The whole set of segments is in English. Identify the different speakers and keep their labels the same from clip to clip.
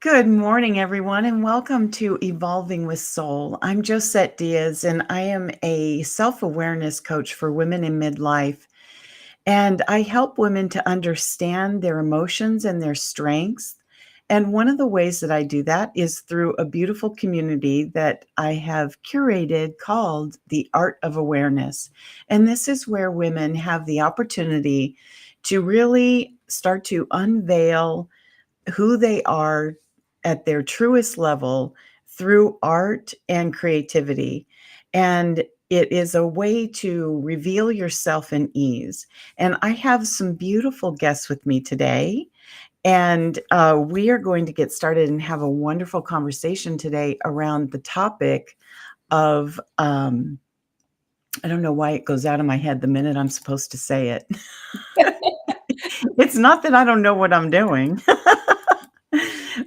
Speaker 1: Good morning, everyone, and welcome to Evolving with Soul. I'm Josette Diaz, and I am a self-awareness coach for women in midlife. And I help women to understand their emotions and their strengths. And one of the ways that I do that is through a beautiful community that I have curated called the Art of Awareness. And this is where women have the opportunity to really start to unveil who they are at their truest level through art and creativity. And it is a way to reveal yourself in ease. And I have some beautiful guests with me today. And we are going to get started and have a wonderful conversation today around the topic of, I don't know why it goes out of my head the minute I'm supposed to say it. It's not that I don't know what I'm doing.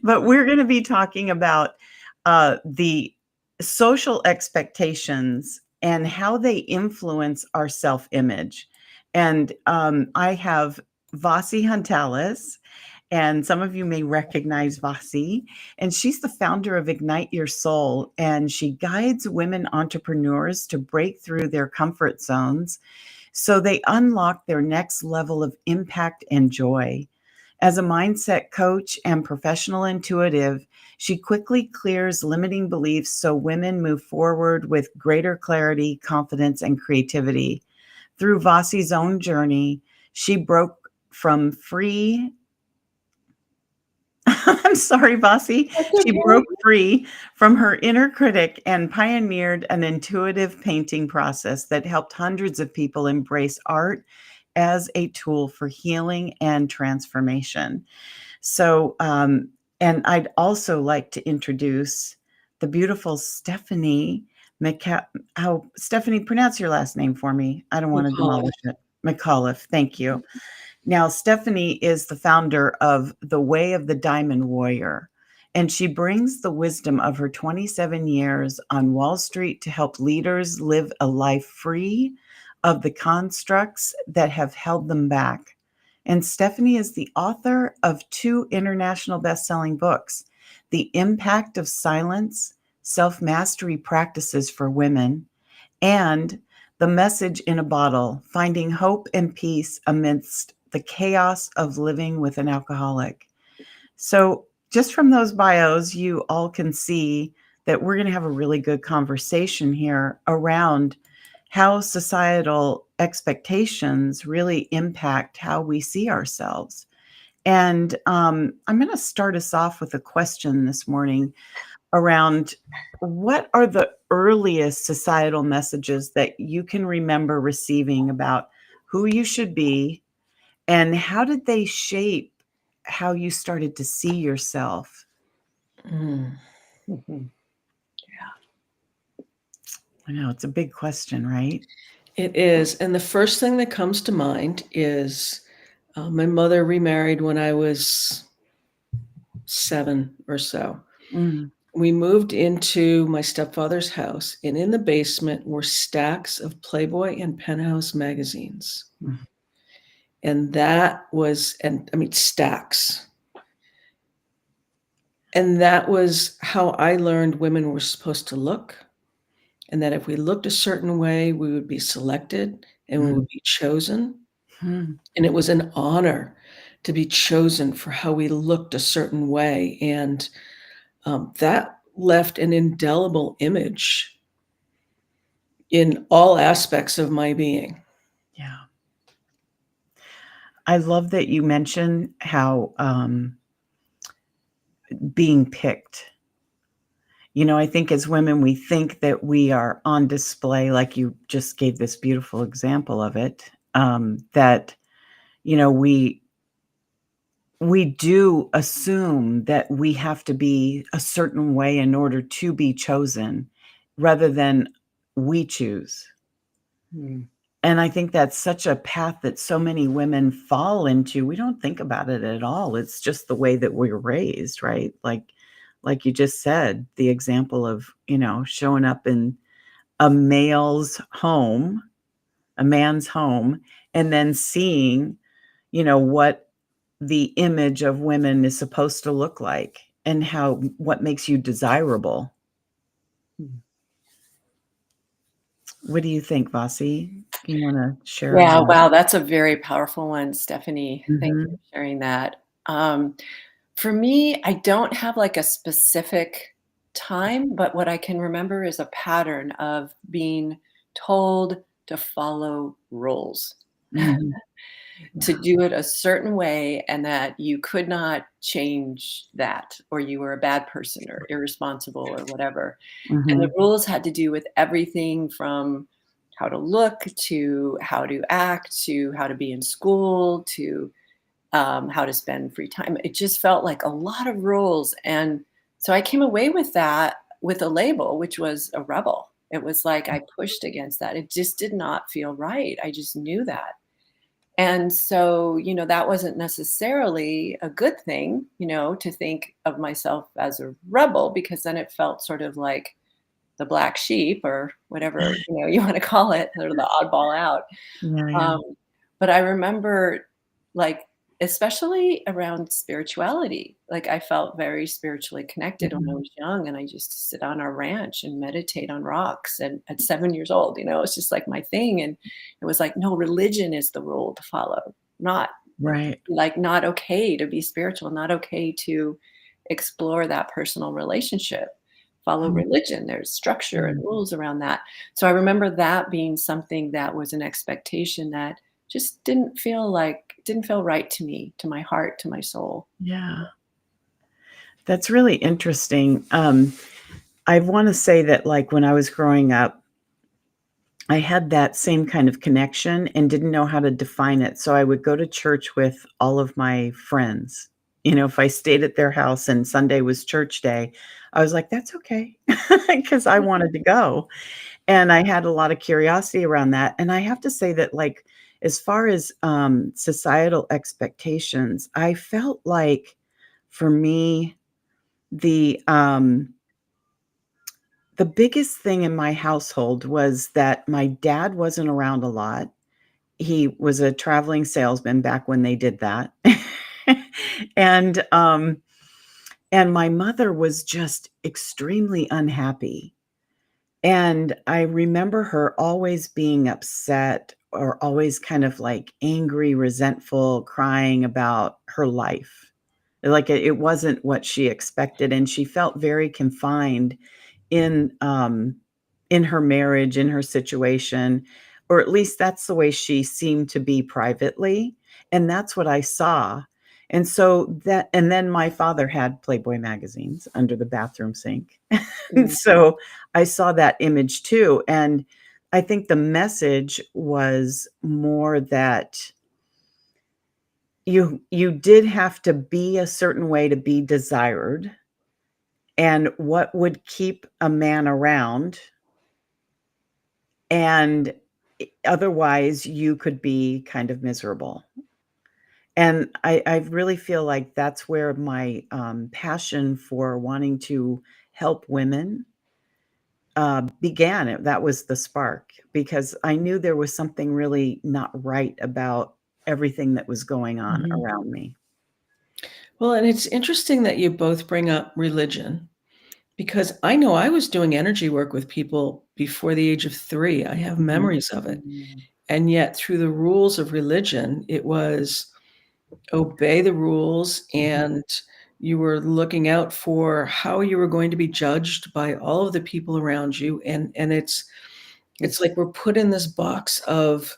Speaker 1: But we're going to be talking about the social expectations and how they influence our self-image. And I have Vasi Huntalis, and some of you may recognize Vasi, and she's the founder of Ignite Your Soul, and she guides women entrepreneurs to break through their comfort zones so they unlock their next level of impact and joy. As a mindset coach and professional intuitive, she quickly clears limiting beliefs so women move forward with greater clarity, confidence, and creativity. Through Vasi's own journey, she broke from free. I'm sorry, Vasi.
Speaker 2: That's
Speaker 1: She
Speaker 2: okay.
Speaker 1: broke free from her inner critic and pioneered an intuitive painting process that helped hundreds of people embrace art as a tool for healing and transformation. So, and I'd also like to introduce the beautiful Stephanie Stephanie, pronounce your last name for me. I don't want to
Speaker 2: McCall.
Speaker 1: demolish it. McAuliffe, thank you. Now, Stephanie is the founder of The Way of the Diamond Warrior, and she brings the wisdom of her 27 years on Wall Street to help leaders live a life free of the constructs that have held them back. And Stephanie is the author of 2 international best-selling books, The Impact of Silence, Self-Mastery Practices for Women, and The Message in a Bottle, Finding Hope and Peace Amidst the Chaos of Living with an Alcoholic. So just from those bios, you all can see that we're going to have a really good conversation here around how societal expectations really impact how we see ourselves. And I'm going to start us off with a question this morning around what are the earliest societal messages that you can remember receiving about who you should be, and how did they shape how you started to see yourself?
Speaker 2: Mm.
Speaker 1: Mhm. I know it's a big question, right?
Speaker 2: It is. And the first thing that comes to mind is my mother remarried when I was 7 or so.
Speaker 1: Mm,
Speaker 2: We moved into my stepfather's house, and in the basement were stacks of Playboy and Penthouse magazines.
Speaker 1: mm,
Speaker 2: And that was, and I mean, stacks. And that was how I learned women were supposed to look. And that if we looked a certain way, we would be selected and we
Speaker 1: mm,
Speaker 2: would be chosen.
Speaker 1: mm.
Speaker 2: And it was an honor to be chosen for how we looked a certain way. And that left an indelible image in all aspects of my being.
Speaker 1: Yeah. I love that you mentioned how being picked. You know, I think as women, we think that we are on display, like you just gave this beautiful example of it, that, you know, we do assume that we have to be a certain way in order to be chosen rather than we choose.
Speaker 2: Mm.
Speaker 1: And I think that's such a path that so many women fall into. We don't think about it at all. It's just the way that we're raised, right? Like you just said, the example of, you know, showing up in a male's home, a man's home, and then seeing, you know, what the image of women is supposed to look like. and how what makes you desirable.
Speaker 2: Mm.
Speaker 1: What do you think, Vasi? You wanna share on
Speaker 3: Yeah,
Speaker 1: that?
Speaker 3: wow, that's a very powerful one, Stephanie. Thank you
Speaker 1: Mhm,
Speaker 3: for sharing that. For me, I don't have like a specific time, but what I can remember is a pattern of being told to follow rules,
Speaker 1: mhm.
Speaker 3: to
Speaker 1: Yeah.
Speaker 3: do it a certain way, and that you could not change that, or you were a bad person or irresponsible or whatever. And the
Speaker 1: Mhm,
Speaker 3: rules had to do with everything from how to look to how to act to how to be in school to how to spend free time. It just felt like a lot of rules. And so I came away with that with a label, which was a rebel. It was like I pushed against that. It just did not feel right. I just knew that. And so, that wasn't necessarily a good thing, to think of myself as a rebel, because then it felt sort of like the black sheep or whatever, you want to call it, or the oddball out.
Speaker 1: yeah, yeah.
Speaker 3: Um, but I remember, like, especially around spirituality, like I felt very spiritually connected when I
Speaker 1: Mhm.
Speaker 3: was young, and I used to sit on our ranch and meditate on rocks. And at 7 years old, it's just like my thing. And it was like, no, religion is the rule to follow, not
Speaker 1: Right.
Speaker 3: like not okay to be spiritual, not okay to explore that personal relationship. Follow
Speaker 1: Mm,
Speaker 3: religion. There's structure and
Speaker 1: mm.
Speaker 3: rules around that. So I remember that being something that was an expectation that just didn't feel right to me, to my heart, to my soul.
Speaker 1: Yeah, that's really interesting. I wanna say that, like, when I was growing up, I had that same kind of connection and didn't know how to define it, so I would go to church with all of my friends. If I stayed at their house and Sunday was church day, I was like, "That's okay," because I wanted to go, and I had a lot of curiosity around that, and I have to say that, like, as far as, societal expectations, I felt like, for me, the, um the biggest thing in my household was that my dad wasn't around a lot. He was a traveling salesman back when they did that. And, um, and my mother was just extremely unhappy. And I remember her always being upset or always kind of like angry, resentful, crying about her life. Like it wasn't what she expected. And she felt very confined in, um, in her marriage, in her situation, or at least that's the way she seemed to be privately, and that's what I saw, and then my father had Playboy magazines under the bathroom sink, and
Speaker 3: Mm,
Speaker 1: so I saw that image too, and I think the message was more that you did have to be a certain way to be desired, and what would keep a man around. And otherwise, you could be kind of miserable. And I really feel like that's where my, passion for wanting to help women, began. That was the spark because I knew there was something really not right about everything that was going on
Speaker 2: Mhm.
Speaker 1: around me.
Speaker 2: Well, and it's interesting that you both bring up religion because I know I was doing energy work with people before the age of 3. I have
Speaker 1: Mhm.
Speaker 2: memories of it.
Speaker 1: Mm.
Speaker 2: And yet, through the rules of religion, it was obey the rules,
Speaker 1: Mhm.
Speaker 2: and you were looking out for how you were going to be judged by all of the people around you. And it's like we're put in this box of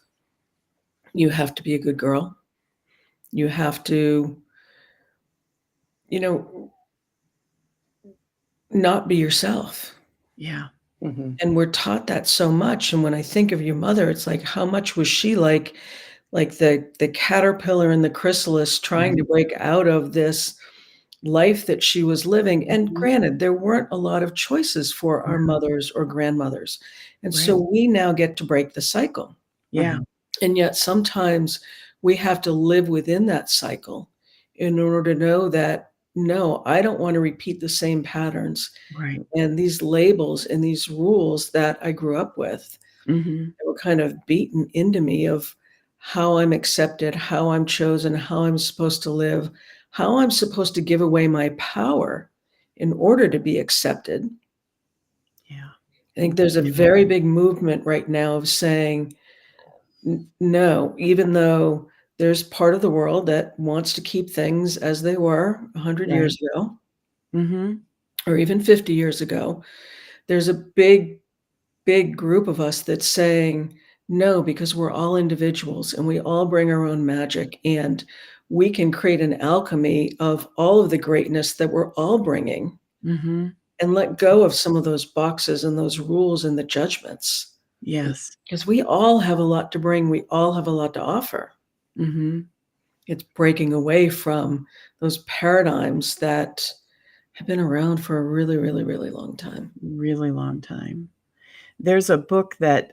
Speaker 2: you have to be a good girl. You have to, you know, not be yourself.
Speaker 1: Yeah.
Speaker 3: mhm,
Speaker 2: And we're taught that so much. And when I think of your mother, it's like, how much was she like the caterpillar in the chrysalis trying to
Speaker 1: Mhm.
Speaker 2: break out of this life that she was living? And
Speaker 1: Mhm.
Speaker 2: granted, there weren't a lot of choices for
Speaker 1: Yeah.
Speaker 2: our mothers or grandmothers. And
Speaker 1: Right.
Speaker 2: so we now get to break the cycle.
Speaker 1: Yeah.
Speaker 3: mhm,
Speaker 2: And yet sometimes we have to live within that cycle in order to know that, no, I don't want to repeat the same patterns
Speaker 1: Right.
Speaker 2: and these labels and these rules that I grew up with
Speaker 1: Mhm.
Speaker 2: that were kind of beaten into me of how I'm accepted, how I'm chosen, how I'm supposed to live, how I'm supposed to give away my power in order to be accepted.
Speaker 1: Yeah.
Speaker 2: I think there's a very big movement right now of saying, no, even though there's part of the world that wants to keep things as they were 100
Speaker 1: Right.
Speaker 2: years ago,
Speaker 1: Mhm.
Speaker 2: or even 50 years ago, there's a big group of us that's saying, no, because we're all individuals and we all bring our own magic, and we can create an alchemy of all of the greatness that we're all bringing
Speaker 1: Mhm.
Speaker 2: and let go of some of those boxes and those rules and the judgments.
Speaker 1: Yes.
Speaker 2: Because we all have a lot to bring, we all have a lot to offer.
Speaker 1: Mhm.
Speaker 2: It's breaking away from those paradigms that have been around for a really, really, really long time.
Speaker 1: Really long time. There's a book that,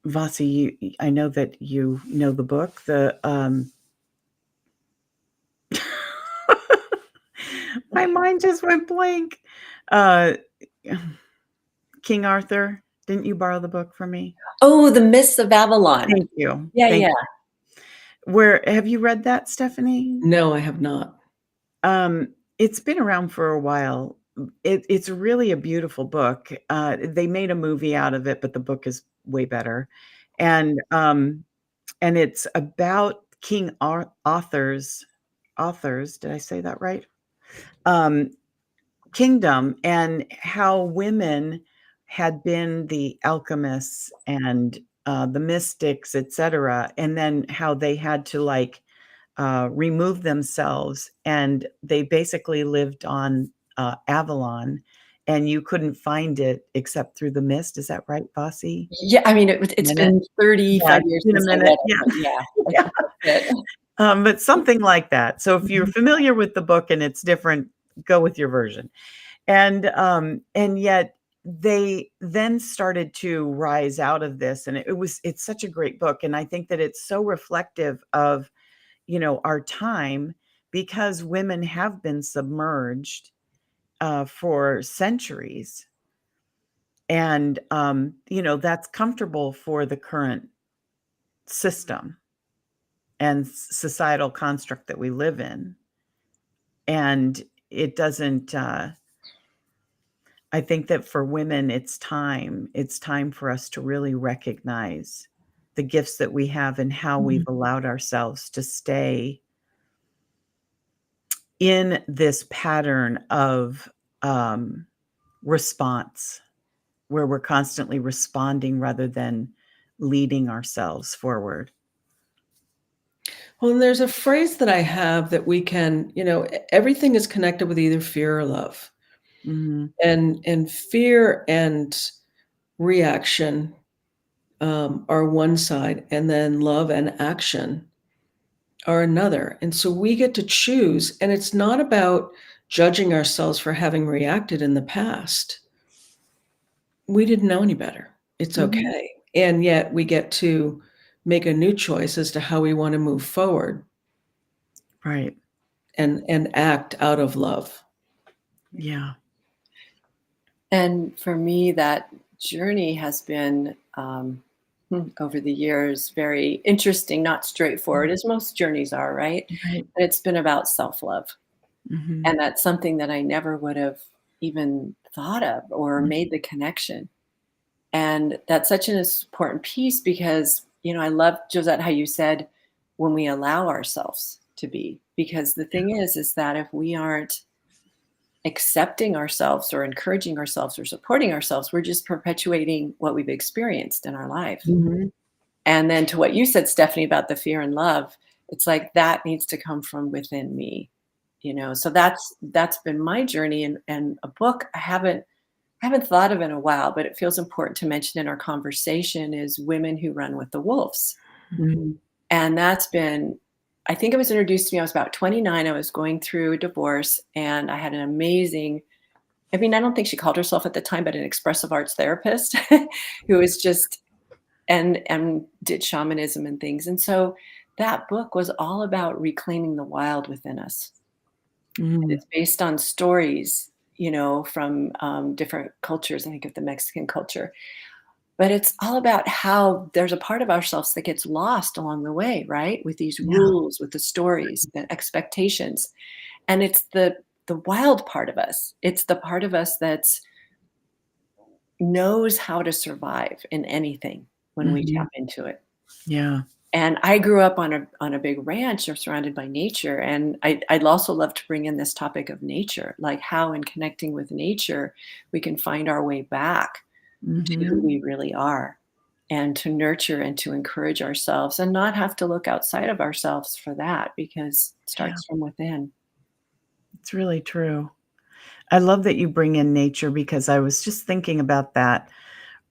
Speaker 1: Vasi, I know that you know the book, my mind just went blank. Uh, King Arthur, didn't you borrow the book from me?
Speaker 3: Oh, The Mists of Avalon.
Speaker 1: Thank you.
Speaker 3: Yeah,
Speaker 1: Thank
Speaker 3: yeah.
Speaker 1: Where have you read that, Stephanie?
Speaker 2: No, I have not.
Speaker 1: It's been around for a while. It's really a beautiful book. They made a movie out of it, but the book is way better. And, um, and it's about King Arthur's, did I say that right? Um, Kingdom, and how women had been the alchemists and, the mystics, etcetera, and then how they had to, like, remove themselves, and they basically lived on, Avalon, and you couldn't find it except through the mist. Is that right, Vasi?
Speaker 3: Yeah, I mean, it's
Speaker 1: Minute?
Speaker 3: been
Speaker 1: Yeah,
Speaker 3: 35
Speaker 1: it's
Speaker 3: years
Speaker 1: been a
Speaker 3: since I
Speaker 1: minute.
Speaker 3: read it,
Speaker 1: Yeah,
Speaker 3: but yeah, I
Speaker 1: yeah.
Speaker 3: think that's it.
Speaker 1: But something like that. So if you're
Speaker 2: Mhm.
Speaker 1: familiar with the book and it's different, go with your version. And yet they then started to rise out of this, and it's such a great book, and I think that it's so reflective of, our time, because women have been submerged, for centuries, and, that's comfortable for the current system and societal construct that we live in, and it doesn't, I think that for women, it's time for us to really recognize the gifts that we have and how we've
Speaker 2: Mhm.
Speaker 1: allowed ourselves to stay in this pattern of, um, response, where we're constantly responding rather than leading ourselves forward.
Speaker 2: Well, and there's a phrase that I have that we can, everything is connected with either fear or love.
Speaker 1: Mhm.
Speaker 2: And fear and reaction are one side, and then love and action are another. And so we get to choose, and it's not about judging ourselves for having reacted in the past. We didn't know any better. It's
Speaker 1: Mhm.
Speaker 2: okay. And yet we get to make a new choice as to how we want to move forward
Speaker 1: Right.
Speaker 2: and act out of love.
Speaker 1: Yeah.
Speaker 3: And for me, that journey has been, over the years, very interesting, not straightforward, as most journeys are, right?
Speaker 1: Right.
Speaker 3: And it's been about self-love.
Speaker 1: Mhm.
Speaker 3: And that's something that I never would have even thought of or
Speaker 1: Mm.
Speaker 3: made the connection. And that's such an important piece because, I love, Josette, how you said when we allow ourselves to be. Because the
Speaker 1: Yeah.
Speaker 3: thing is that if we aren't accepting ourselves or encouraging ourselves or supporting ourselves, we're just perpetuating what we've experienced in our life.
Speaker 1: Mhm.
Speaker 3: And then to what you said, Stephanie, about the fear and love, it's like that needs to come from within me. So that's been my journey, and a book I haven't thought of in a while, but it feels important to mention in our conversation is Women Who Run with the Wolves.
Speaker 1: Mhm.
Speaker 3: And that's been, I think it was introduced to me, I was about 29. I was going through a divorce, and I had an amazing, I mean, I don't think she called herself at the time, but an expressive arts therapist who was just, and did shamanism and things. And so that book was all about reclaiming the wild within us. And
Speaker 1: Mhm.
Speaker 3: it's based on stories, from different cultures. I think of the Mexican culture, but it's all about how there's a part of ourselves that gets lost along the way, right? With these
Speaker 1: Yeah.
Speaker 3: rules, with the stories, the expectations. And it's the the wild part of us. It's the part of us that's knows how to survive in anything when we
Speaker 1: Mhm.
Speaker 3: tap into it.
Speaker 1: Yeah.
Speaker 3: And I grew up on a big ranch or surrounded by nature, and I'd also love to bring in this topic of nature, like how in connecting with nature, we can find our way back to who
Speaker 1: Mhm.
Speaker 3: we really are, and to nurture and to encourage ourselves and not have to look outside of ourselves for that because it
Speaker 1: Yeah,
Speaker 3: starts from within.
Speaker 1: it's really true. I love that you bring in nature because I was just thinking about that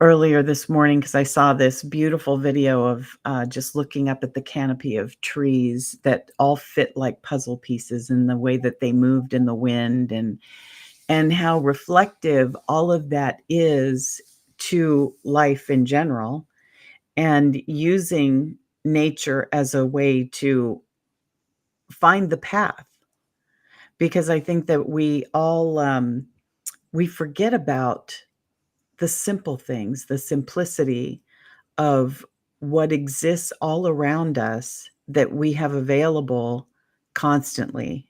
Speaker 1: earlier this morning because I saw this beautiful video of, just looking up at the canopy of trees that all fit like puzzle pieces in the way that they moved in the wind and how reflective all of that is to life in general, and using nature as a way to find the path. Because I think that we all, we forget about the simple things, the simplicity of what exists all around us that we have available constantly,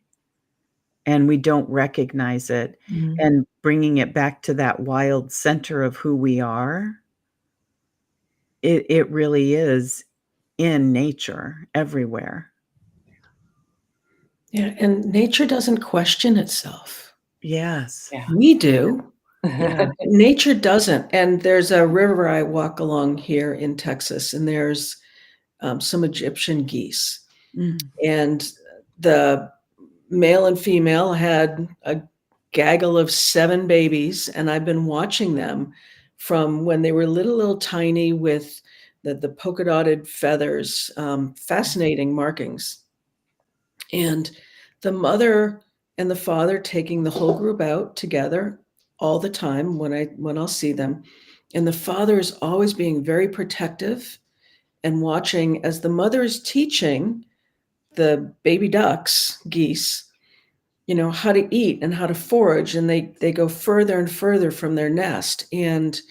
Speaker 1: and we don't recognize it,
Speaker 2: Mm.
Speaker 1: and bringing it back to that wild center of who we are, it really is in nature everywhere.
Speaker 2: Yeah, and nature doesn't question itself.
Speaker 1: Yes.
Speaker 3: Yeah.
Speaker 2: We do.
Speaker 1: Yeah.
Speaker 2: Nature doesn't. And there's a river I walk along here in Texas, and there's some Egyptian geese.
Speaker 1: Mm.
Speaker 2: And the male and female had a gaggle of 7 babies, and I've been watching them from when they were little tiny with the polka dotted feathers, fascinating markings. And the mother and the father taking the whole group out together all the time when I'll see them. And the father is always being very protective and watching as the mother is teaching the baby ducks, geese, how to eat and how to forage, and they go further and further from their nest. And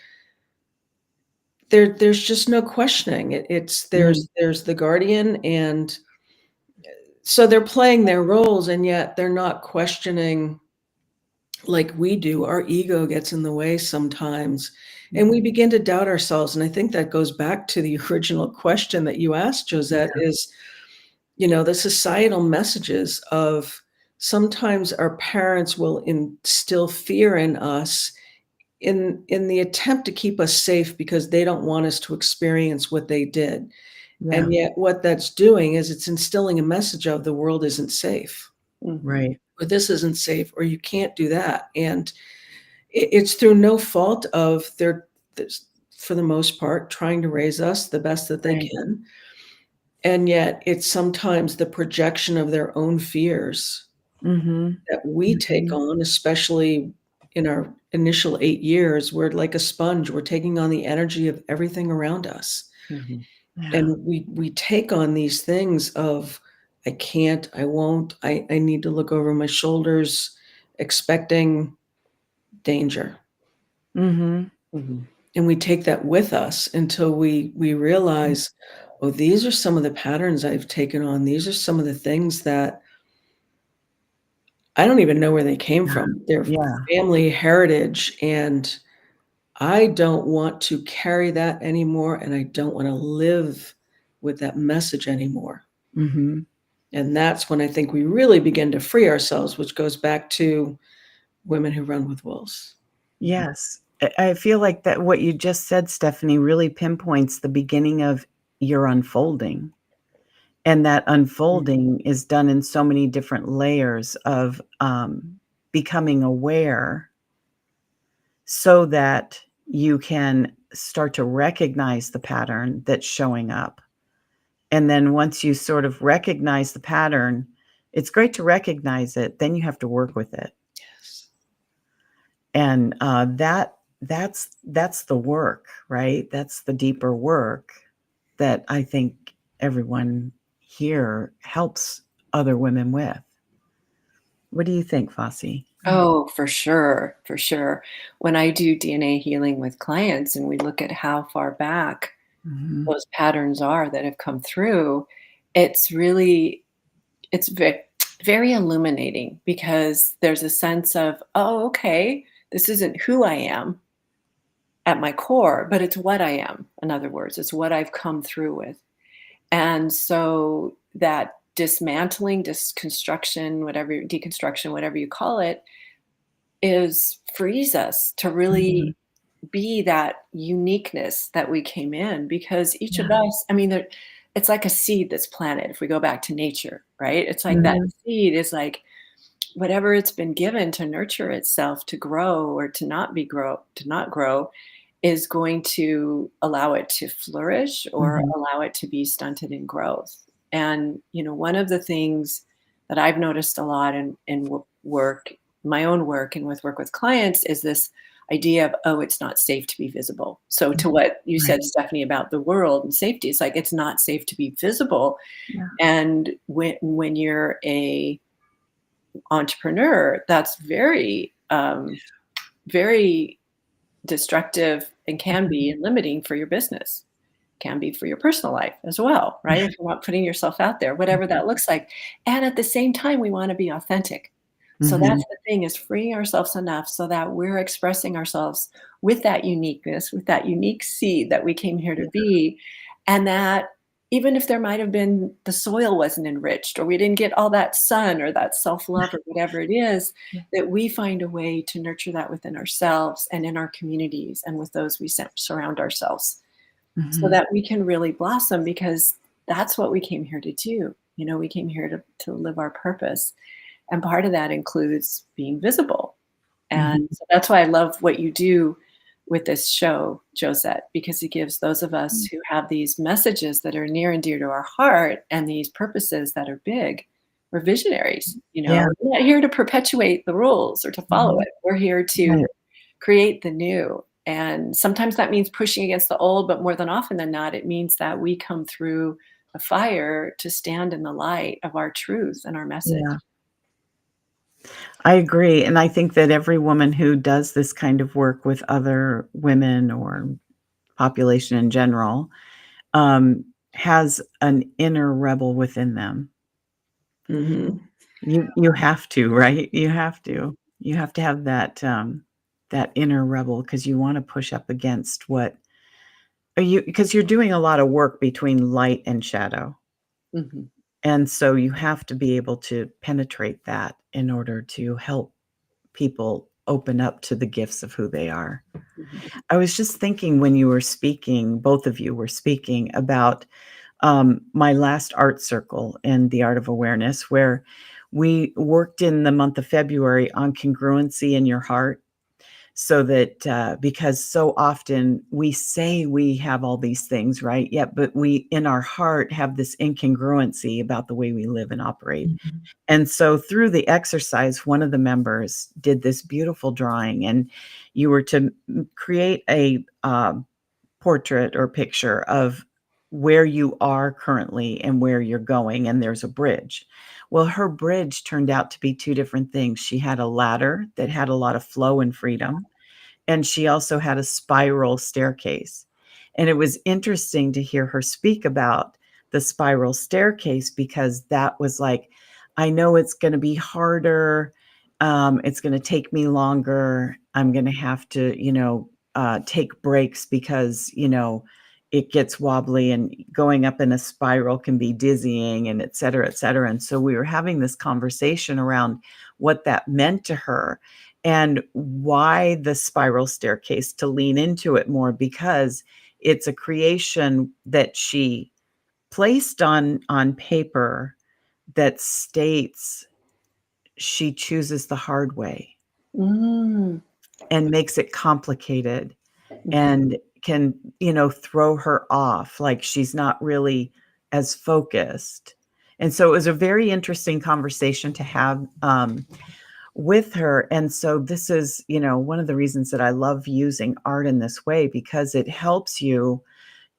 Speaker 2: there's just no questioning it. It's
Speaker 1: Mm.
Speaker 2: there's the guardian, and so they're playing their roles, and yet they're not questioning like we do. Our ego gets in the way sometimes, and we
Speaker 1: Mhm.
Speaker 2: begin to doubt ourselves. And I think that goes back to the original question that you asked, Josette,
Speaker 1: Yeah.
Speaker 2: is, the societal messages of sometimes our parents will instill fear in us in the attempt to keep us safe because they don't want us to experience what they did.
Speaker 1: Yeah.
Speaker 2: And yet what that's doing is it's instilling a message of the world isn't safe,
Speaker 3: Mhm.
Speaker 1: Right.
Speaker 2: or this isn't safe, or you can't do that. And it's through no fault of there's, for the most part, trying to raise us the best that they
Speaker 1: Right.
Speaker 2: can. And yet it's sometimes the projection of their own fears
Speaker 1: Mhm.
Speaker 2: that we take
Speaker 1: Mhm.
Speaker 2: on, especially in our initial 8 years. We're like a sponge. We're taking on the energy of everything around us.
Speaker 3: Mhm.
Speaker 1: Yeah.
Speaker 2: And we take on these things of, "I can't, I won't, I need to look over my shoulders," expecting danger.
Speaker 1: Mhm.
Speaker 3: Mhm.
Speaker 2: And we take that with us until we realize, "Oh, these are some of the patterns I've taken on. These are some of the things that I don't even know where they came
Speaker 1: Yeah.
Speaker 2: from. They're
Speaker 1: Yeah.
Speaker 2: family heritage, and I don't want to carry that anymore, and I don't wanna live with that message anymore."
Speaker 1: Mhm.
Speaker 2: And that's when I think we really begin to free ourselves, which goes back to women who run with wolves.
Speaker 3: Mhm.
Speaker 1: Yes. I feel like that what you just said, Stephanie, really pinpoints the beginning of your unfolding, and that
Speaker 3: Mhm.
Speaker 1: unfolding is done in so many different layers of, becoming aware so that you can start to recognize the pattern that's showing up. And then once you sort of recognize the pattern, it's great to recognize it, then you have to work with it.
Speaker 2: Yes.
Speaker 1: And, that's the work, right? That's the deeper work that I think everyone here helps other women with. What do you think, Fosse?
Speaker 3: Oh, for sure, for sure. When I do DNA healing with clients and we look at how far back
Speaker 1: Mhm.
Speaker 3: those patterns are that have come through, it's really it's ve very illuminating because there's a sense of, oh, okay, this isn't who I am at my core, but it's what I am. In other words, it's what I've come through with. And so that dismantling, disconstruction, whatever, deconstruction, whatever you call it, is frees us to
Speaker 1: Mhm.
Speaker 3: really be that uniqueness that we came in because each of
Speaker 1: Yeah.
Speaker 3: us, I mean, it's like a seed that's planted. If we go back to nature, right? It's like that
Speaker 1: Mhm.
Speaker 3: seed is like whatever it's been given to nurture itself to grow or to not grow is going to allow it to flourish or
Speaker 1: Mhm.
Speaker 3: allow it to be stunted in growth. And one of the things that I've noticed a lot in work, my own work and with work with clients, is this idea of, oh, it's not safe to be visible. So to
Speaker 1: Mhm.
Speaker 3: what you
Speaker 1: Right.
Speaker 3: said, Stephanie, about the world and safety, it's like it's not safe to be visible.
Speaker 1: Yeah.
Speaker 3: And when you're a entrepreneur, that's very destructive and can be
Speaker 1: Mhm.
Speaker 3: and limiting for your business, can be for your personal life as well, right? If you're not putting yourself out there, whatever
Speaker 1: Mhm.
Speaker 3: that looks like. And at the same time, we want to be authentic. So
Speaker 1: Mhm.
Speaker 3: that's the thing, is freeing ourselves enough so that we're expressing ourselves with that uniqueness, with that unique seed that we came here to
Speaker 1: Yeah.
Speaker 3: be. And that even if there might have been the soil wasn't enriched or we didn't get all that sun or that self-love or whatever it is,
Speaker 1: Yeah.
Speaker 3: that we find a way to nurture that within ourselves and in our communities and with those we surround ourselves so
Speaker 1: Mhm.
Speaker 3: that we can really blossom because that's what we came here to do. We came here to live our purpose. And part of that includes being visible. And
Speaker 1: Mhm.
Speaker 3: so that's why I love what you do with this show, Josette, because it gives those of us
Speaker 1: Mm.
Speaker 3: who have these messages that are near and dear to our heart and these purposes that are big. We're visionaries.
Speaker 1: Yeah.
Speaker 3: We're not here to perpetuate the rules or to follow
Speaker 1: Mhm.
Speaker 3: it. We're here to
Speaker 1: Right.
Speaker 3: create the new. And sometimes that means pushing against the old, but more than often than not, it means that we come through the fire to stand in the light of our truth and our message.
Speaker 1: Yeah. I agree, and I think that every woman who does this kind of work with other women or population in general, has an inner rebel within them.
Speaker 2: Mhm.
Speaker 1: You have to, right? You have to. You have to have that inner rebel because you wanna push up against what you because you're doing a lot of work between light and shadow,
Speaker 3: Mhm,
Speaker 1: and so you have to be able to penetrate that in order to help people open up to the gifts of who they are.
Speaker 3: mhm,
Speaker 1: I was just thinking when you were speaking, both of you were speaking about my last art circle in the art of awareness, where we worked in the month of February on congruency in your heart. So that because so often we say we have all these things, right? Yeah, but we in our heart have this incongruency about the way we live and operate.
Speaker 2: Mhm.
Speaker 1: And so through the exercise, one of the members did this beautiful drawing, and you were to create a portrait or picture of where you are currently and where you're going, and there's a bridge. Well, her bridge turned out to be two different things. She had a ladder that had a lot of flow and freedom, and she also had a spiral staircase. And it was interesting to hear her speak about the spiral staircase because that was like, I know it's going to be harder. It's going to take me longer. I'm going to have to, take breaks because, it gets wobbly and going up in a spiral can be dizzying and et cetera, et cetera. And so we were having this conversation around what that meant to her and why the spiral staircase to lean into it more because it's a creation that she placed on paper that states she chooses the hard way
Speaker 3: mm,
Speaker 1: and makes it complicated
Speaker 3: mhm,
Speaker 1: and can, throw her off, like she's not really as focused. And so it was a very interesting conversation to have, with her. And so this is, one of the reasons that I love using art in this way because it helps you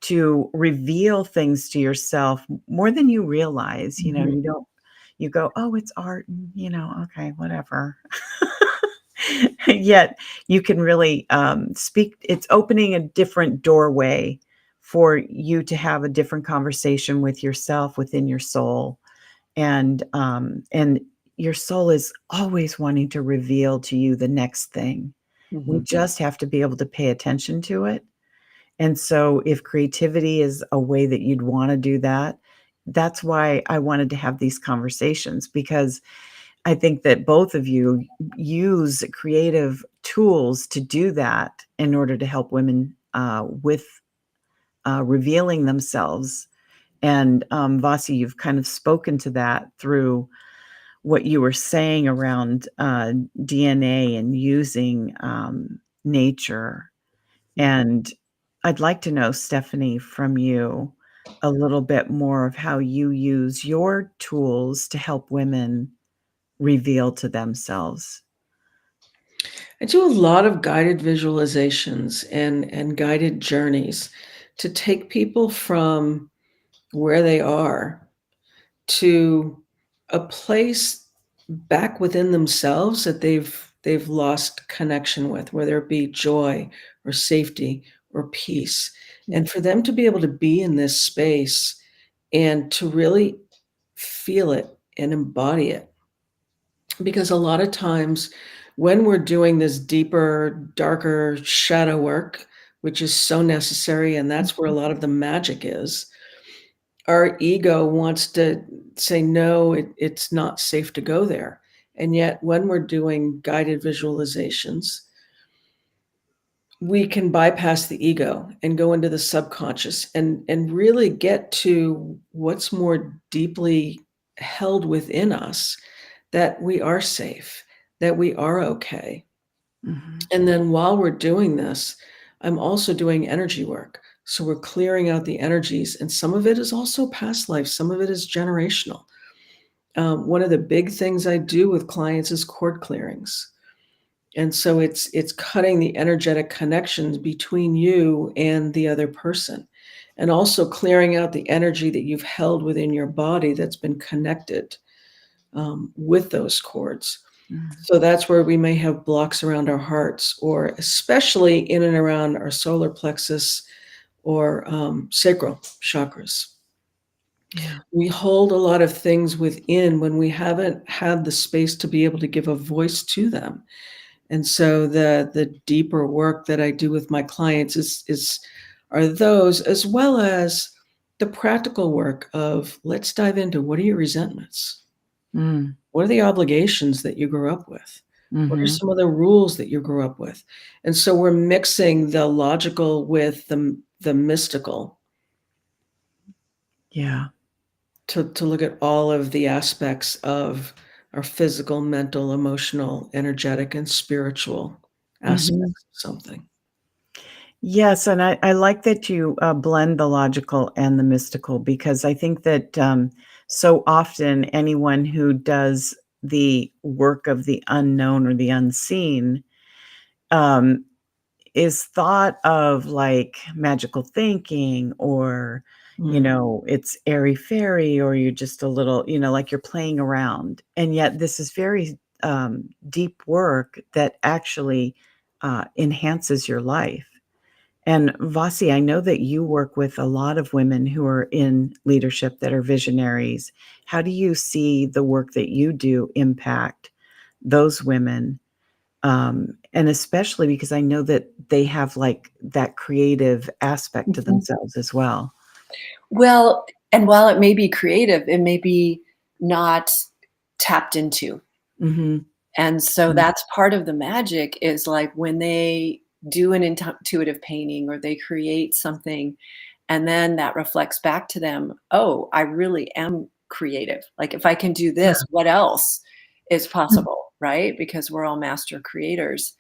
Speaker 1: to reveal things to yourself more than you realize.
Speaker 2: Mhm.
Speaker 1: You don't you go, "Oh, it's art," and, okay, whatever. Yet you can really, speak it's opening a different doorway for you to have a different conversation with yourself within your soul. And your soul is always wanting to reveal to you the next thing. We
Speaker 3: Mhm.
Speaker 1: just have to be able to pay attention to it. And so if creativity is a way that you'd wanna do that, that's why I wanted to have these conversations, because I think that both of you use creative tools to do that in order to help women, with, revealing themselves. And, Vasi, you've kind of spoken to that through what you were saying around, DNA and using, nature. And I'd like to know, Stephanie, from you a little bit more of how you use your tools to help women reveal to themselves.
Speaker 2: I do a lot of guided visualizations and guided journeys to take people from where they are to a place back within themselves that they've lost connection with, whether it be joy or safety or peace.
Speaker 3: Mhm.
Speaker 2: And for them to be able to be in this space and to really feel it and embody it. Because a lot of times when we're doing this deeper, darker shadow work, which is so necessary, and that's where a
Speaker 1: Mhm,
Speaker 2: lot of the magic is, our ego wants to say, no, it's not safe to go there. And yet, when we're doing guided visualizations, we can bypass the ego and go into the subconscious and really get to what's more deeply held within us, that we are safe, that we are okay.
Speaker 1: mhm,
Speaker 2: And then while we're doing this, I'm also doing energy work. So we're clearing out the energies, and some of it is also past life, some of it is generational. One of the big things I do with clients is cord clearings. And so it's cutting the energetic connections between you and the other person, and also clearing out the energy that you've held within your body that's been connected with those cords.
Speaker 1: mhm,
Speaker 2: So that's where we may have blocks around our hearts, or especially in and around our solar plexus or sacral chakras.
Speaker 1: yeah,
Speaker 2: We hold a lot of things within when we haven't had the space to be able to give a voice to them. And so the deeper work that I do with my clients is are those, as well as the practical work of, let's dive into, what are your resentments?
Speaker 1: mm,
Speaker 2: What are the obligations that you grew up with? What are
Speaker 1: mhm,
Speaker 2: some of the rules that you grew up with? And so we're mixing the logical with the mystical
Speaker 1: yeah,
Speaker 2: to look at all of the aspects of our physical, mental, emotional, energetic, and spiritual
Speaker 1: mhm.
Speaker 2: aspects of something.
Speaker 1: Yes, and I like that you, blend the logical and the mystical, because I think that, so often anyone who does the work of the unknown or the unseen, um, is thought of like magical thinking, or,
Speaker 2: Mm,
Speaker 1: it's airy-fairy, or you're just a little, like you're playing around. And yet this is very, deep work that actually, enhances your life. And Vasi, I know that you work with a lot of women who are in leadership that are visionaries. How do you see the work that you do impact those women? And especially because I know that they have like that creative aspect to
Speaker 3: Mhm.
Speaker 1: themselves as well.
Speaker 3: Well, and while it may be creative, it may be not tapped into.
Speaker 1: Mhm.
Speaker 3: And so
Speaker 1: Mm,
Speaker 3: that's part of the magic, is like when they do an intuitive painting or they create something, and then that reflects back to them, oh, I really am creative. Like if I can do
Speaker 1: yeah.
Speaker 3: this, what else is
Speaker 1: Mm,
Speaker 3: possible? Right? Because we're all master creators.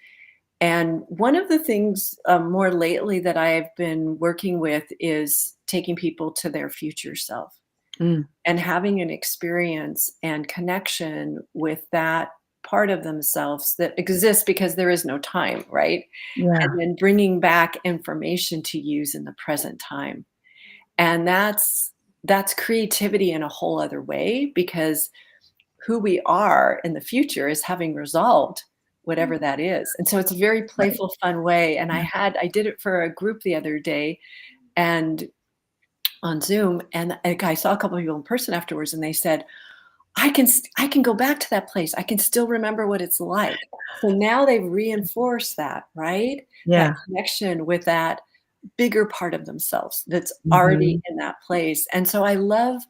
Speaker 3: And one of the things more lately that I've been working with is taking people to their future self
Speaker 1: mm,
Speaker 3: and having an experience and connection with that part of themselves that exists because there is no time, right?
Speaker 1: yeah.
Speaker 3: And then bringing back information to use in the present time. And that's creativity in a whole other way, because who we are in the future is having resolved whatever that is. And so it's a very
Speaker 1: Right.
Speaker 3: playful, fun way. And
Speaker 1: Yeah.
Speaker 3: I did it for a group the other day, and on Zoom, and I saw a couple of people in person afterwards, and they said, I can go back to that place. I can still remember what it's like. So now they've reinforced that, right? That
Speaker 1: Yeah.
Speaker 3: connection with that bigger part of themselves that's already
Speaker 1: Mhm.
Speaker 3: in that place. And so I love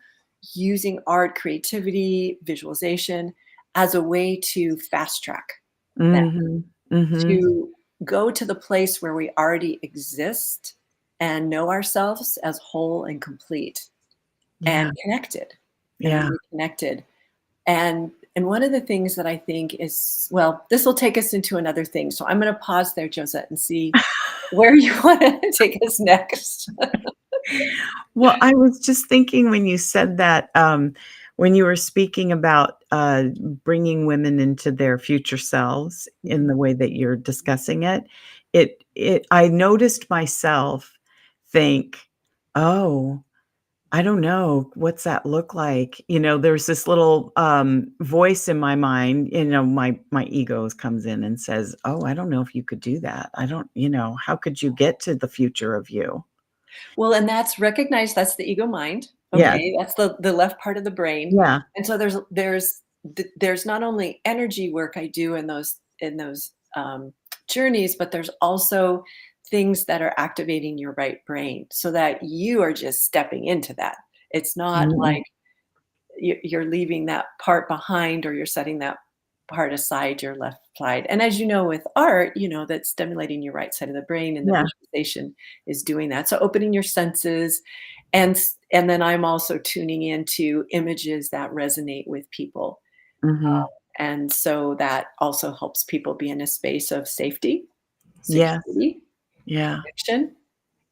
Speaker 3: using art, creativity, visualization as a way to fast track that,
Speaker 1: Mhm. Mhm.
Speaker 3: to go to the place where we already exist and know ourselves as whole and complete
Speaker 1: Yeah.
Speaker 3: and connected and
Speaker 1: Yeah.
Speaker 3: reconnected. And one of the things that I think is, well, this will take us into another thing. So I'm going to pause there, Josette, and see where you want to take us next.
Speaker 1: Well, I was just thinking when you said that, when you were speaking about, bringing women into their future selves in
Speaker 3: Mhm.
Speaker 1: the way that you're discussing it, I noticed myself think, "Oh, I don't know, what's that look like?" There's this little, voice in my mind, my ego comes in and says, "Oh, I don't know if you could do that. I don't how could you get to the future of you?"
Speaker 3: Well, and that's recognized, that's the ego mind.
Speaker 1: Yes.
Speaker 3: Okay, that's the left part of the brain.
Speaker 1: Yeah.
Speaker 3: And so there's not only energy work I do in those journeys, but there's also things that are activating your right brain so that you are just stepping into that. It's not
Speaker 1: Mm.
Speaker 3: like you're leaving that part behind or you're setting that part aside, your left side. And as you know, with art, that's stimulating your right side of the brain, and the
Speaker 1: Yeah.
Speaker 3: visualization is doing that. So opening your senses, and then I'm also tuning into images that resonate with people.
Speaker 1: Mhm.
Speaker 3: And so that also helps people be in a space of safety,
Speaker 1: Yes.
Speaker 3: security,
Speaker 1: Yeah.
Speaker 3: connection.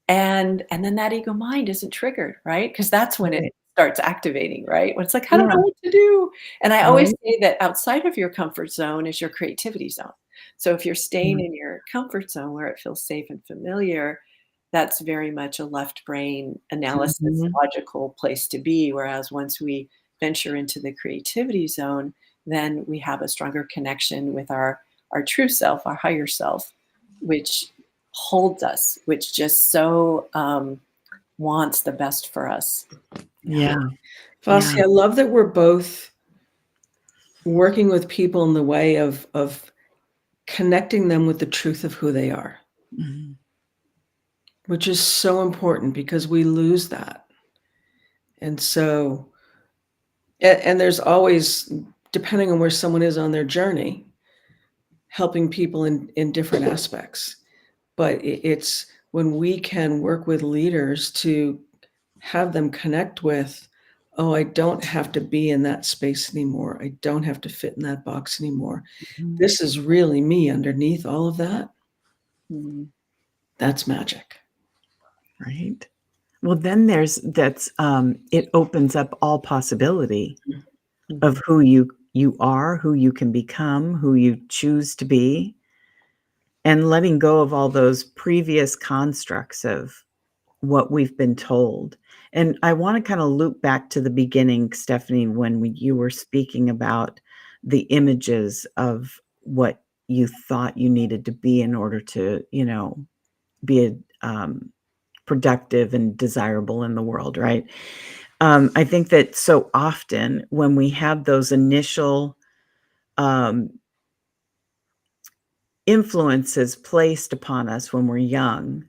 Speaker 3: And then that ego mind isn't triggered, right? Because that's when it
Speaker 1: Right.
Speaker 3: starts activating, right? When it's like, "I don't know
Speaker 1: Yeah.
Speaker 3: what to do." And I always
Speaker 1: Right.
Speaker 3: say that outside of your comfort zone is your creativity zone. So if you're staying
Speaker 1: Mhm.
Speaker 3: in your comfort zone where it feels safe and familiar, that's very much a left brain analysis,
Speaker 1: Mhm.
Speaker 3: logical place to be, whereas once we venture into the creativity zone, then we have a stronger connection with our true self, our higher self, which holds us, which just so wants the best for us. Yeah.
Speaker 1: Yeah. Yeah.
Speaker 2: Vasi, I love that we're both working with people in the way of connecting them with the truth of who they are,
Speaker 1: Mhm.
Speaker 2: which is so important because we lose that. And so, and there's always, depending on where someone is on their journey, helping people in different aspects. But it's when we can work with leaders to have them connect with, oh, I don't have to be in that space anymore. I don't have to fit in that box anymore.
Speaker 1: Mhm.
Speaker 2: This is really me underneath all of that.
Speaker 3: Mhm.
Speaker 2: That's magic.
Speaker 1: Right. Well, then it opens up all possibility of
Speaker 3: Mhm.
Speaker 1: who you are, who you can become, who you choose to be, and letting go of all those previous constructs of what we've been told. And I wanna kinda loop back to the beginning, Stephanie, when you were speaking about the images of what you thought you needed to be in order to, be productive and desirable in the world, right? I think that so often when we have those initial, um, influences placed upon us when we're young,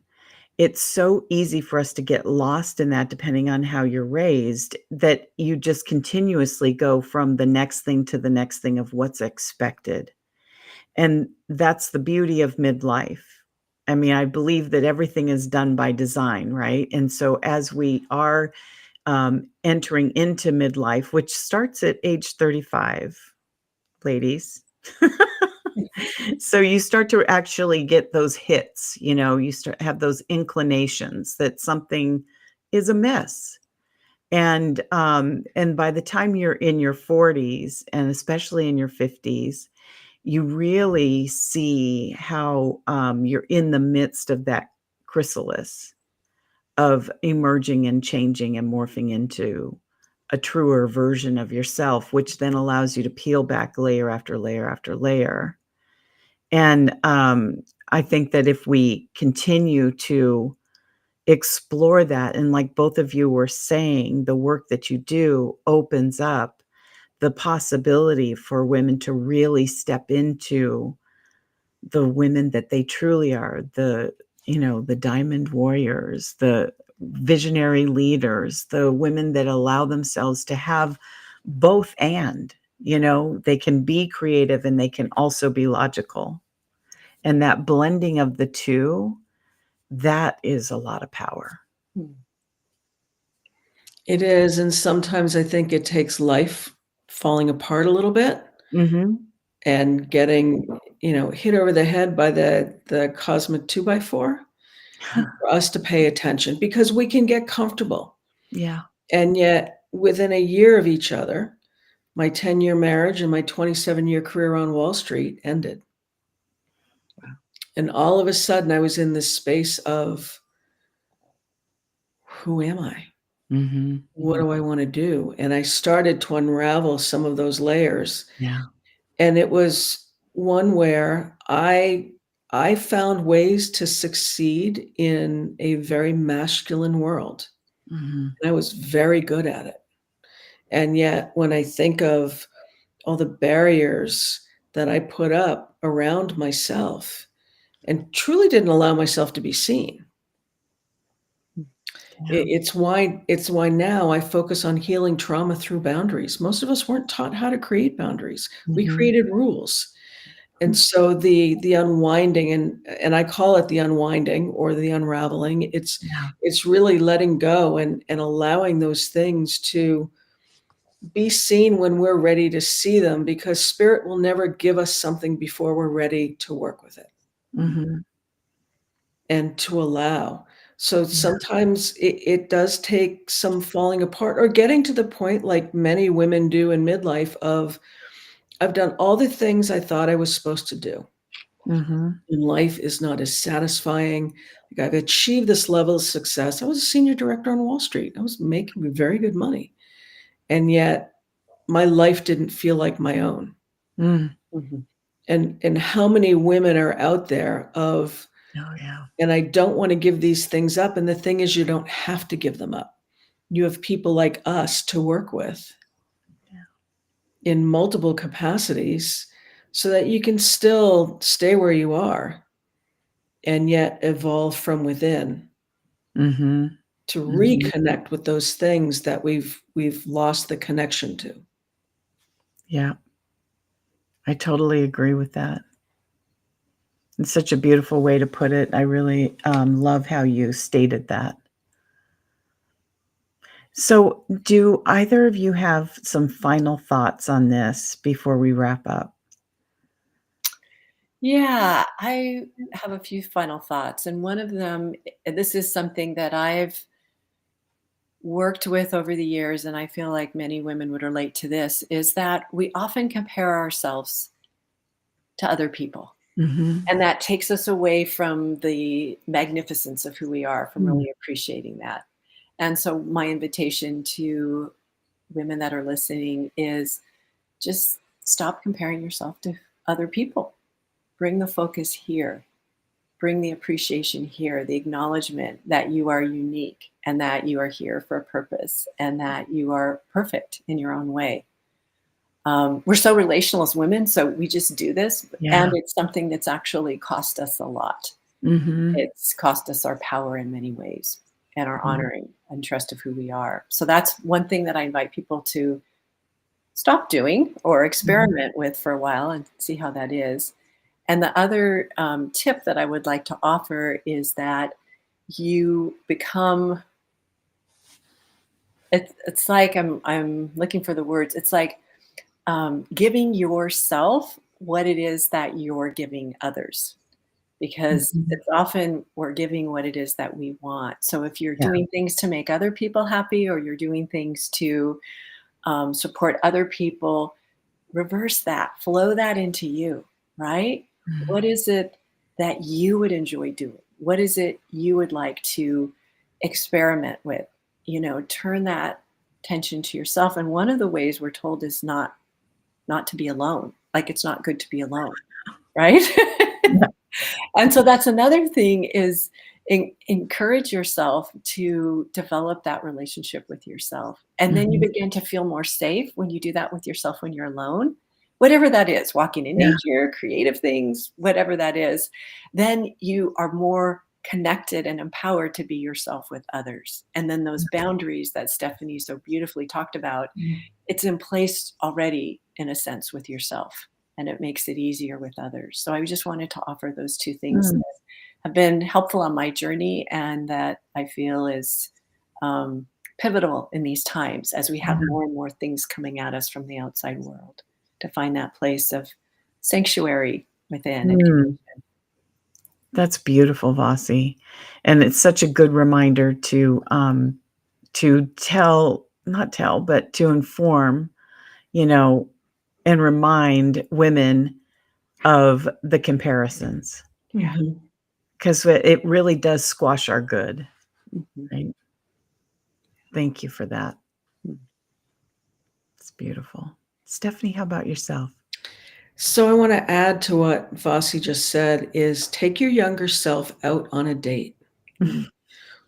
Speaker 1: it's so easy for us to get lost in that depending on how you're raised, that you just continuously go from the next thing to the next thing of what's expected, and that's the beauty of midlife. I mean, I believe that everything is done by design, right? And so as we are, entering into midlife, which starts at age 35, ladies. So you start to actually get those hits, you start have those inclinations that something is amiss. And by the time you're in your 40s and especially in your 50s, you really see how, you're in the midst of that chrysalis of emerging and changing and morphing into a truer version of yourself, which then allows you to peel back layer after layer after layer. And, I think that if we continue to explore that, and like both of you were saying, the work that you do opens up the possibility for women to really step into the women that they truly are, the diamond warriors, the visionary leaders, the women that allow themselves to have both they can be creative and they can also be logical. And that blending of the two, that is a lot of power.
Speaker 3: Hmm.
Speaker 2: It is, and sometimes I think it takes life falling apart a little bit
Speaker 1: Mhm.
Speaker 2: and getting, hit over the head by the cosmic 2 by 4 for us to pay attention because we can get comfortable.
Speaker 1: Yeah.
Speaker 2: And yet, within a year of each other, my 10-year marriage and my 27-year career on Wall Street ended.
Speaker 1: Wow.
Speaker 2: And all of a sudden, I was in this space of, who am I?
Speaker 1: Mhm.
Speaker 2: What do I want to do? And I started to unravel some of those layers.
Speaker 1: Yeah.
Speaker 2: And it was one where I found ways to succeed in a very masculine world.
Speaker 1: Mhm.
Speaker 2: And I was very good at it. And yet, when I think of all the barriers that I put up around myself and truly didn't allow myself to be seen,
Speaker 1: Yeah.
Speaker 2: it's why now I focus on healing trauma through boundaries. Most of us weren't taught how to create boundaries. We
Speaker 1: Mhm.
Speaker 2: created rules. And so the unwinding, and I call it the unwinding or the unraveling,
Speaker 1: Yeah.
Speaker 2: it's really letting go and allowing those things to be seen when we're ready to see them, because spirit will never give us something before we're ready to work with it
Speaker 1: Mhm.
Speaker 2: and to allow. So
Speaker 1: Yeah.
Speaker 2: sometimes it does take some falling apart or getting to the point, like many women do in midlife, of I've done all the things I thought I was supposed to do.
Speaker 1: Mhm.
Speaker 2: And life is not as satisfying. Like, I've achieved this level of success. I was a senior director on Wall Street. I was making very good money. And yet my life didn't feel like my own.
Speaker 1: Mm.
Speaker 3: Mhm.
Speaker 2: And how many women are out there of,
Speaker 1: Oh, yeah.
Speaker 2: and I don't want to give these things up. And the thing is, you don't have to give them up. You have people like us to work with
Speaker 1: Yeah.
Speaker 2: in multiple capacities so that you can still stay where you are and yet evolve from within
Speaker 1: Mhm.
Speaker 2: to
Speaker 1: Mhm.
Speaker 2: reconnect with those things that we've lost the connection to.
Speaker 1: Yeah. I totally agree with that. It's such a beautiful way to put it. I really, love how you stated that. So, do either of you have some final thoughts on this before we wrap up?
Speaker 3: Yeah, I have a few final thoughts. And one of them, this is something that I've worked with over the years, and I feel like many women would relate to this, is that we often compare ourselves to other people.
Speaker 1: Mhm.
Speaker 3: And that takes us away from the magnificence of who we are, from
Speaker 1: Mm.
Speaker 3: really appreciating that. And so, my invitation to women that are listening is just stop comparing yourself to other people. Bring the focus here. Bring the appreciation here, the acknowledgement that you are unique and that you are here for a purpose and that you are perfect in your own way. We're so relational as women, so we just do this, and
Speaker 1: Yeah.
Speaker 3: it's something that's actually cost us a lot.
Speaker 1: Mhm.
Speaker 3: It's cost us our power in many ways and our
Speaker 1: Mhm.
Speaker 3: honoring and trust of who we are. So that's one thing that I invite people to stop doing or
Speaker 1: Mhm.
Speaker 3: experiment with for a while and see how that is. And the other tip that I would like to offer is that you become. It's like I'm looking for the words. It's like giving yourself what it is that you're giving others, because
Speaker 1: Mhm.
Speaker 3: it's often we're giving what it is that we want. So if you're
Speaker 1: Yeah.
Speaker 3: doing things to make other people happy, or you're doing things to support other people, reverse that, flow that into you, right? What
Speaker 1: Mhm.
Speaker 3: is it that you would enjoy doing? What is it you would like to experiment with? Turn that tension to yourself. And one of the ways we're told is not to be alone. Like, it's not good to be alone, right?
Speaker 1: Yeah.
Speaker 3: And so that's another thing, is encourage yourself to develop that relationship with yourself. And then you
Speaker 1: Mhm.
Speaker 3: begin to feel more safe when you do that with yourself when you're alone, whatever that is, walking in
Speaker 1: Yeah.
Speaker 3: nature, creative things, whatever that is. Then you are more connected and empowered to be yourself with others. And then those boundaries that Stephanie so beautifully talked about,
Speaker 2: Mm.
Speaker 3: it's in place already in a sense with yourself, and it makes it easier with others. So I just wanted to offer those two things
Speaker 1: Mm.
Speaker 3: have been helpful on my journey and that I feel is um, pivotal in these times as we have
Speaker 1: Yeah.
Speaker 3: more and more things coming at us from the outside world to find that place of sanctuary within and
Speaker 1: Mm.
Speaker 3: connection.
Speaker 1: That's beautiful, Vasi, and it's such a good reminder to tell not tell, but to inform, you know, and remind women of the comparisons,
Speaker 3: Yeah.
Speaker 2: Mhm.
Speaker 1: 'cause it really does squash our good,
Speaker 3: Mhm.
Speaker 1: right? Thank you for that.
Speaker 3: Mhm.
Speaker 1: It's beautiful. Stephanie, how about yourself?
Speaker 2: So I want to add to what Vasi just said is take your younger self out on a date.
Speaker 3: Mm.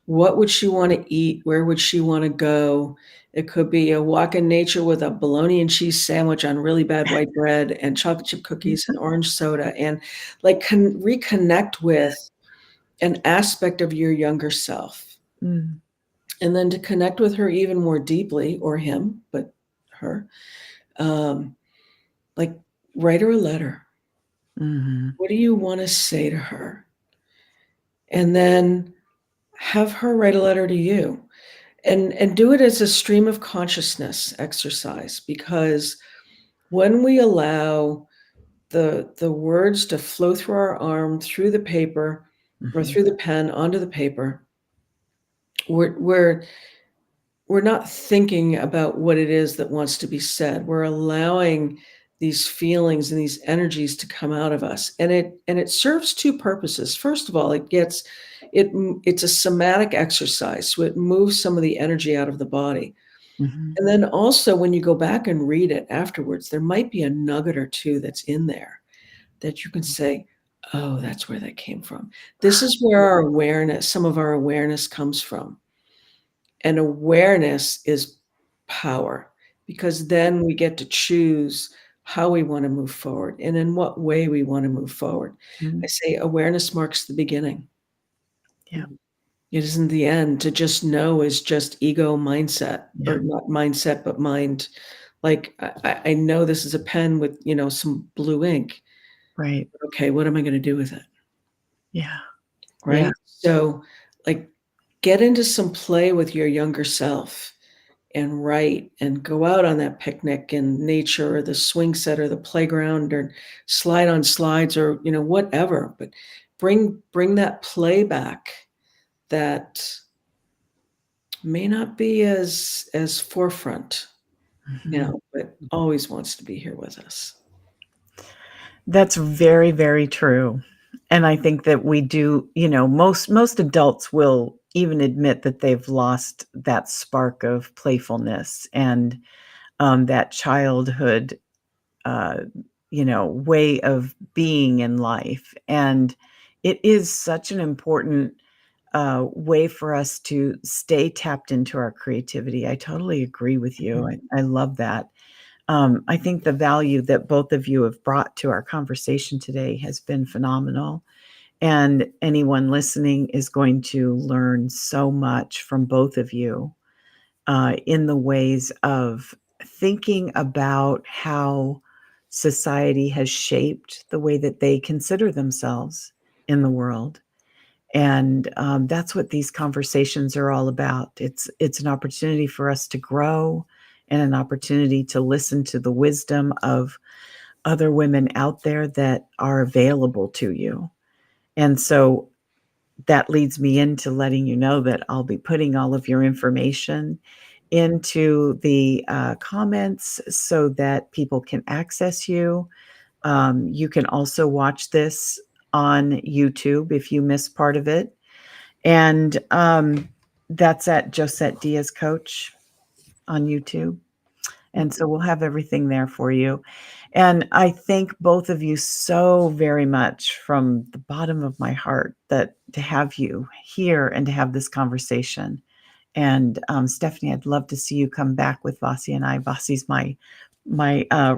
Speaker 2: What would she want to eat? Where would she want to go? It could be a walk in nature with a bologna and cheese sandwich on really bad white bread and chocolate chip cookies and orange soda, and like reconnect with an aspect of your younger self.
Speaker 1: Mm.
Speaker 2: And then to connect with her even more deeply, or him, but her, um, like write her a letter.
Speaker 1: Mhm.
Speaker 2: What do you want to say to her? And then have her write a letter to you. And do it as a stream of consciousness exercise, because when we allow the words to flow through our arm, through the paper, or
Speaker 1: Mhm.
Speaker 2: through the pen onto the paper, we're not thinking about what it is that wants to be said. We're allowing these feelings and these energies to come out of us, and it serves two purposes. First of all, it's a somatic exercise, so it moves some of the energy out of the body.
Speaker 1: Mhm.
Speaker 2: And then also, when you go back and read it afterwards, there might be a nugget or two that's in there that you can say, oh, that's where that came from. This is where our awareness, some of our awareness comes from. And awareness is power, because then we get to choose how we want to move forward and in what way we want to move forward. I
Speaker 1: Mhm.
Speaker 2: say awareness marks the beginning.
Speaker 1: Yeah.
Speaker 2: It isn't the end. To just know is just ego mindset,
Speaker 1: Yeah.
Speaker 2: or not mindset, but mind. Like I know this is a pen with, some blue ink.
Speaker 1: Right.
Speaker 2: Okay, what am I going to do with it?
Speaker 1: Yeah. Yeah.
Speaker 2: Right. So, like, get into some play with your younger self and write and go out on that picnic in nature or the swing set or the playground or slide on slides or whatever. But bring that play back that may not be as forefront
Speaker 1: Mhm.
Speaker 2: now, but always wants to be here with us.
Speaker 1: That's very, very true. And I think that we do, most adults will even admit that they've lost that spark of playfulness and, that childhood, uh, way of being in life. And it is such an important, way for us to stay tapped into our creativity. I totally agree with you. I love that. I think the value that both of you have brought to our conversation today has been phenomenal. And anyone listening is going to learn so much from both of you in the ways of thinking about how society has shaped the way that they consider themselves in the world. And that's what these conversations are all about. It's an opportunity for us to grow and an opportunity to listen to the wisdom of other women out there that are available to you. And so that leads me into letting you know that I'll be putting all of your information into the comments so that people can access you. You can also watch this on YouTube if you miss part of it. And that's at Josette Diaz Coach on YouTube. And so we'll have everything there for you. And I thank both of you so very much from the bottom of my heart that to have you here and to have this conversation. And Stephanie, I'd love to see you come back with Vasi and I. Vasi's my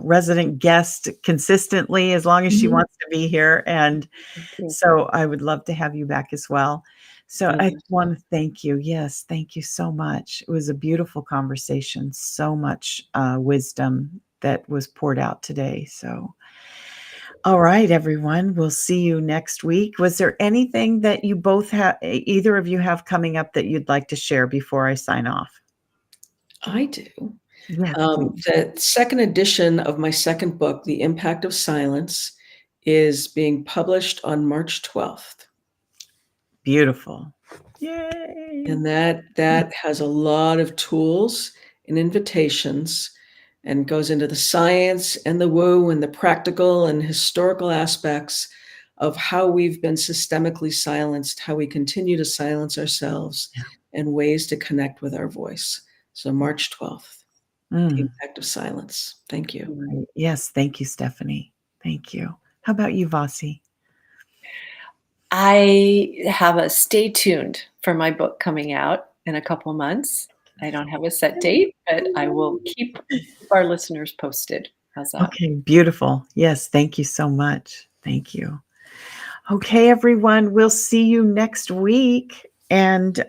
Speaker 1: resident guest consistently as long as she
Speaker 3: Mhm.
Speaker 1: wants to be here. And
Speaker 3: Thank you.
Speaker 1: so I would love to have you back as well. So
Speaker 3: Thank
Speaker 1: I
Speaker 3: you.
Speaker 1: want to thank you. Yes, thank you so much. It was a beautiful conversation. So much wisdom that was poured out today. So, all right, everyone, we'll see you next week. Was there anything that you both have, either of you have coming up that you'd like to share before I sign off?
Speaker 2: I do.
Speaker 1: Yes, please.
Speaker 2: The second edition of my second book, The Impact of Silence, is being published on March 12th.
Speaker 1: Beautiful. Yay.
Speaker 2: And that has a lot of tools and invitations and goes into the science and the woo and the practical and historical aspects of how we've been systemically silenced, how we continue to silence ourselves, and ways to connect with our voice. So March 12th, The
Speaker 1: Mm,
Speaker 2: Impact of Silence. Thank you.
Speaker 1: right. Yes, thank you, Stephanie. Thank you. How about you, Vasi?
Speaker 3: I have a stay tuned for my book coming out in a couple of months. I don't have a set date, but I will keep our listeners posted. How's that?
Speaker 1: Okay, beautiful. Yes, thank you so much. Thank you. Okay, everyone, we'll see you next week. And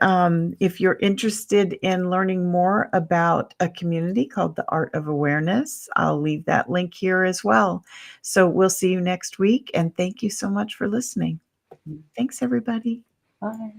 Speaker 1: if you're interested in learning more about a community called the Art of Awareness, I'll leave that link here as well. So we'll see you next week. And thank you so much for listening. Thanks, everybody.
Speaker 3: Bye.